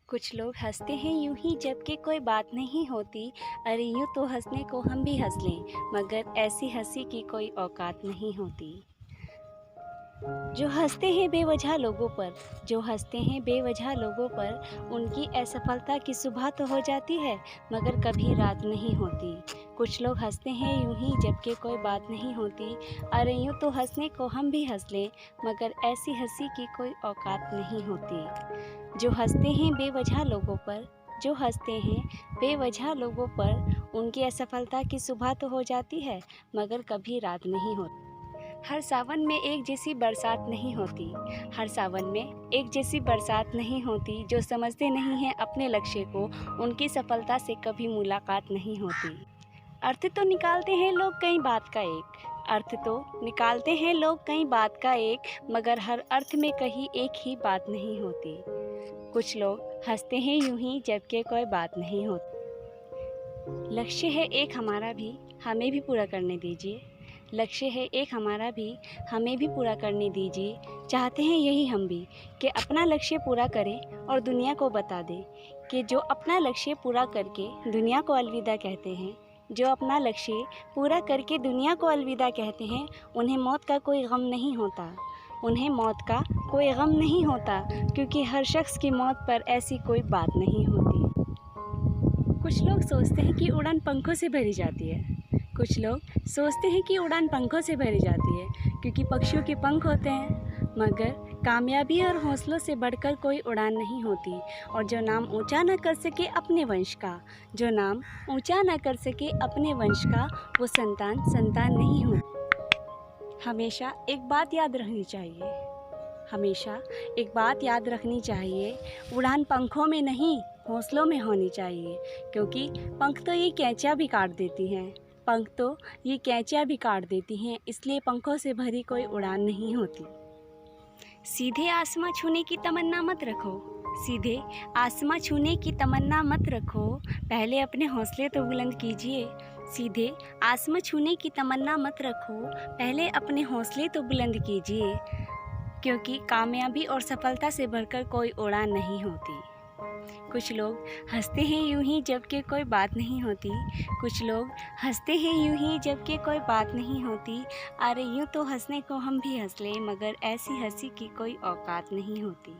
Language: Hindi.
कुछ लोग हंसते हैं यूं ही जबकि कोई बात नहीं होती। अरे यूं तो हंसने को हम भी हंस लें, मगर ऐसी हंसी की कोई औकात नहीं होती। जो हंसते हैं बेवजह लोगों पर, जो हंसते हैं बेवजह लोगों पर, उनकी असफलता की सुबह तो हो जाती है, मगर कभी रात नहीं होती। कुछ लोग हंसते हैं यूं ही जबकि कोई बात नहीं होती। अरे यूं तो हंसने को हम भी हंस लें, मगर ऐसी हंसी की कोई औकात नहीं होती। जो हंसते हैं बेवजह लोगों पर, जो हंसते हैं बेवजह लोगों पर, उनकी असफलता की सुबह तो हो जाती है, मगर कभी रात नहीं होती। हर सावन में एक जैसी बरसात नहीं होती, हर सावन में एक जैसी बरसात नहीं होती। जो समझते नहीं हैं अपने लक्ष्य को, उनकी सफलता से कभी मुलाकात नहीं होती। अर्थ तो निकालते हैं लोग कई बात का एक, अर्थ तो निकालते हैं लोग कई बात का एक, मगर हर अर्थ में कहीं एक ही बात नहीं होती। कुछ लोग हंसते हैं यूं ही जबकि कोई बात नहीं होती। लक्ष्य है एक हमारा भी, हमें भी पूरा करने दीजिए। लक्ष्य है एक हमारा भी, हमें भी पूरा करने दीजिए। चाहते हैं यही हम भी कि अपना लक्ष्य पूरा करें और दुनिया को बता दें कि जो अपना लक्ष्य पूरा करके दुनिया को अलविदा कहते हैं, जो अपना लक्ष्य पूरा करके दुनिया को अलविदा कहते हैं, उन्हें मौत का कोई गम नहीं होता। उन्हें मौत का कोई गम नहीं होता, क्योंकि हर शख्स की मौत पर ऐसी कोई बात नहीं होती। कुछ लोग सोचते हैं कि उड़ान पंखों से भरी जाती है, कुछ लोग सोचते हैं कि उड़ान पंखों से भरी जाती है, क्योंकि पक्षियों के पंख होते हैं। मगर कामयाबी और हौसलों से बढ़कर कोई उड़ान नहीं होती। और जो नाम ऊंचा न कर सके अपने वंश का, जो नाम ऊंचा न कर सके अपने वंश का, वो संतान संतान नहीं होती। हमेशा एक बात याद रखनी चाहिए, हमेशा एक बात याद रखनी चाहिए, उड़ान पंखों में नहीं हौसलों में होनी चाहिए। क्योंकि पंख तो ये कैंचियाँ भी काट देती हैं, पंख तो ये कैंचियाँ भी काट देती हैं, इसलिए पंखों से भरी कोई उड़ान नहीं होती। सीधे आसमां छूने की तमन्ना मत रखो, सीधे आसमां छूने की तमन्ना मत रखो, पहले अपने हौसले तो बुलंद कीजिए। सीधे आसमां छूने की तमन्ना मत रखो, पहले अपने हौसले तो बुलंद कीजिए। क्योंकि कामयाबी और सफलता से बढ़कर कोई उड़ान नहीं होती। कुछ लोग हंसते हैं यूं ही जबकि कोई बात नहीं होती, कुछ लोग हंसते हैं यूं ही जबकि कोई बात नहीं होती। अरे यूं तो हंसने को हम भी हंस लें, मगर ऐसी हंसी की कोई औकात नहीं होती।